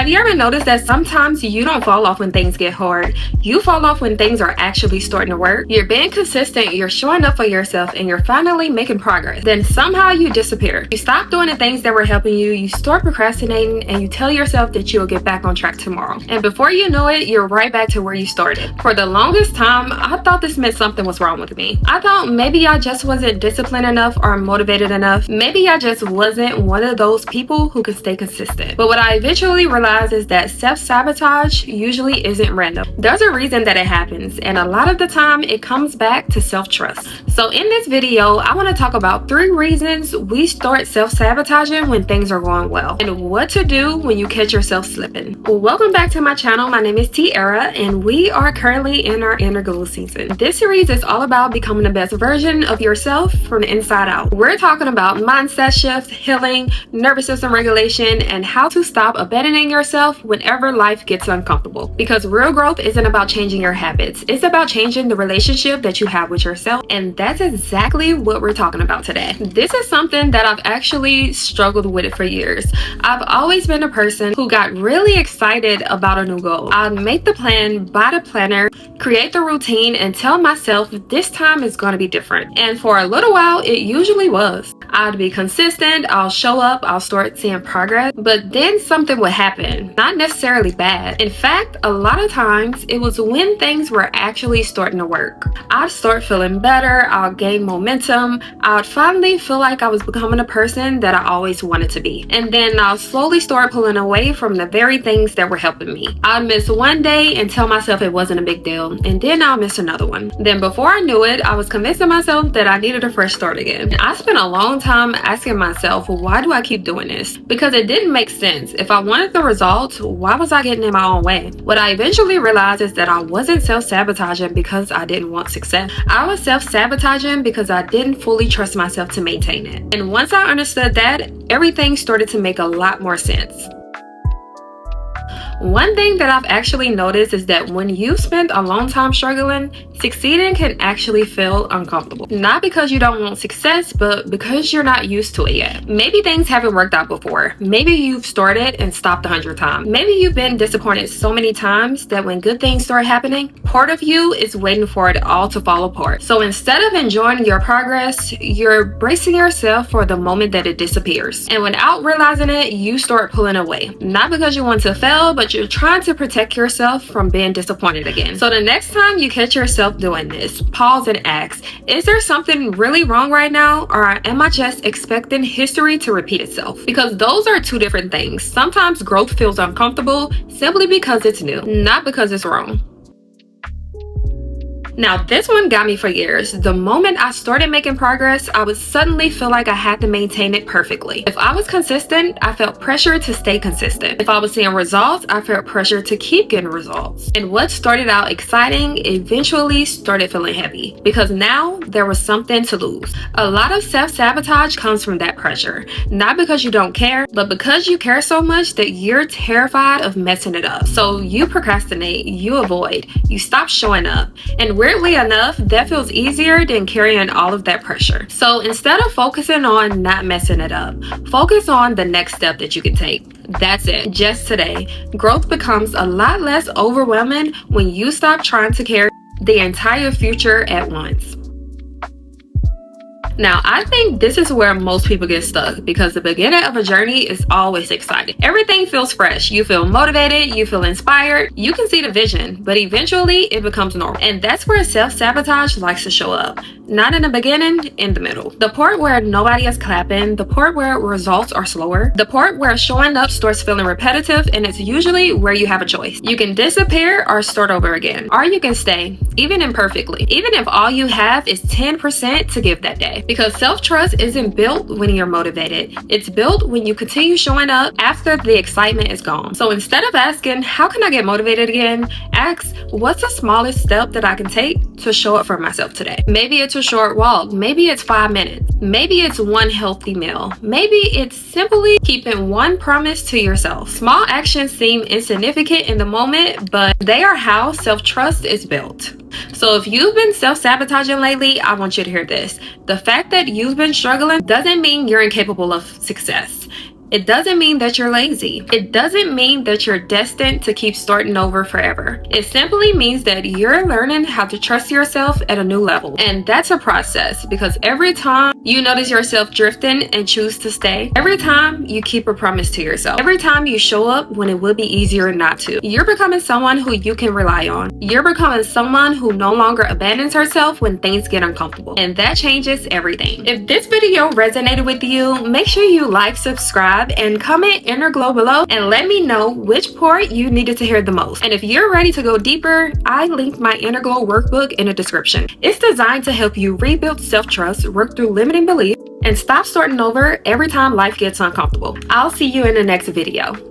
Have you ever noticed that sometimes you don't fall off when things get hard? You fall off when things are actually starting to work. You're being consistent, you're showing up for yourself, and you're finally making progress. Then somehow you disappear. You stop doing the things that were helping you, you start procrastinating, and you tell yourself that you'll get back on track tomorrow. And before you know it, you're right back to where you started. For the longest time, I thought this meant something was wrong with me. I thought maybe I just wasn't disciplined enough or motivated enough. Maybe I just wasn't one of those people who could stay consistent. But what I eventually realized is that self-sabotage usually isn't random. There's a reason that it happens, and a lot of the time it comes back to self-trust. So in this video, I want to talk about 3 reasons we start self-sabotaging when things are going well, and what to do when you catch yourself slipping. Welcome back to my channel. My name is Tiara, and we are currently in our inner goal season. This series is all about becoming the best version of yourself from the inside out. We're talking about mindset shifts, healing, nervous system regulation, and how to stop abandoning yourself whenever life gets uncomfortable. Because real growth isn't about changing your habits, it's about changing the relationship that you have with yourself, and that's exactly what we're talking about today. This is something that I've actually struggled with for years. I've always been a person who got really excited about a new goal. I'd make the plan, buy the planner, create the routine, and tell myself this time is going to be different. And for a little while, it usually was. I'd be consistent, I'll show up, I'll start seeing progress, but then something would happen. Not necessarily bad. In fact, a lot of times it was when things were actually starting to work. I'd start feeling better, I'll gain momentum, I'd finally feel like I was becoming a person that I always wanted to be. And then I'll slowly start pulling away from the very things that were helping me. I'd miss one day and tell myself it wasn't a big deal, and then I'll miss another one. Then before I knew it, I was convincing myself that I needed a fresh start again. I spent a long time asking myself, why do I keep doing this? Because it didn't make sense. If I wanted the results, why was I getting in my own way? What I eventually realized is that I wasn't self-sabotaging because I didn't want success. I was self-sabotaging because I didn't fully trust myself to maintain it. And once I understood that, everything started to make a lot more sense. One thing that I've actually noticed is that when you spend a long time struggling, succeeding can actually feel uncomfortable. Not because you don't want success, but because you're not used to it yet. Maybe things haven't worked out before. Maybe you've started and stopped 100 times. Maybe you've been disappointed so many times that when good things start happening, part of you is waiting for it all to fall apart. So instead of enjoying your progress, you're bracing yourself for the moment that it disappears. And without realizing it, you start pulling away. Not because you want to fail, but you're trying to protect yourself from being disappointed again. So the next time you catch yourself doing this, pause and ask, is there something really wrong right now, or am I just expecting history to repeat itself? Because those are 2 different things. Sometimes growth feels uncomfortable simply because it's new, not because it's wrong. Now, this one got me for years. The moment I started making progress, I would suddenly feel like I had to maintain it perfectly. If I was consistent, I felt pressure to stay consistent. If I was seeing results, I felt pressure to keep getting results. And what started out exciting eventually started feeling heavy, because now there was something to lose. A lot of self-sabotage comes from that pressure. Not because you don't care, but because you care so much that you're terrified of messing it up. So you procrastinate, you avoid, you stop showing up. And weirdly enough, that feels easier than carrying all of that pressure. So instead of focusing on not messing it up, focus on the next step that you can take. That's it. Just today, growth becomes a lot less overwhelming when you stop trying to carry the entire future at once. Now, I think this is where most people get stuck, because the beginning of a journey is always exciting. Everything feels fresh. You feel motivated, you feel inspired, you can see the vision, but eventually it becomes normal. And that's where self-sabotage likes to show up. Not in the beginning, in the middle. The part where nobody is clapping, the part where results are slower, the part where showing up starts feeling repetitive, and it's usually where you have a choice. You can disappear or start over again, or you can stay, even imperfectly, even if all you have is 10% to give that day. Because self-trust isn't built when you're motivated. It's built when you continue showing up after the excitement is gone. So instead of asking, how can I get motivated again? Ask, what's the smallest step that I can take to show up for myself today? Maybe it's a short walk. Maybe it's 5 minutes. Maybe it's one healthy meal. Maybe it's simply keeping one promise to yourself. Small actions seem insignificant in the moment, but they are how self-trust is built. So if you've been self-sabotaging lately, I want you to hear this. The fact that you've been struggling doesn't mean you're incapable of success. It doesn't mean that you're lazy. It doesn't mean that you're destined to keep starting over forever. It simply means that you're learning how to trust yourself at a new level. And that's a process, because every time you notice yourself drifting and choose to stay, every time you keep a promise to yourself, every time you show up when it would be easier not to, you're becoming someone who you can rely on. You're becoming someone who no longer abandons herself when things get uncomfortable. And that changes everything. If this video resonated with you, make sure you like, subscribe, and comment inner glow below and let me know which part you needed to hear the most. And if you're ready to go deeper, I linked my inner glow workbook in the description. It's designed to help you rebuild self-trust, work through limiting beliefs, and stop starting over every time life gets uncomfortable. I'll see you in the next video.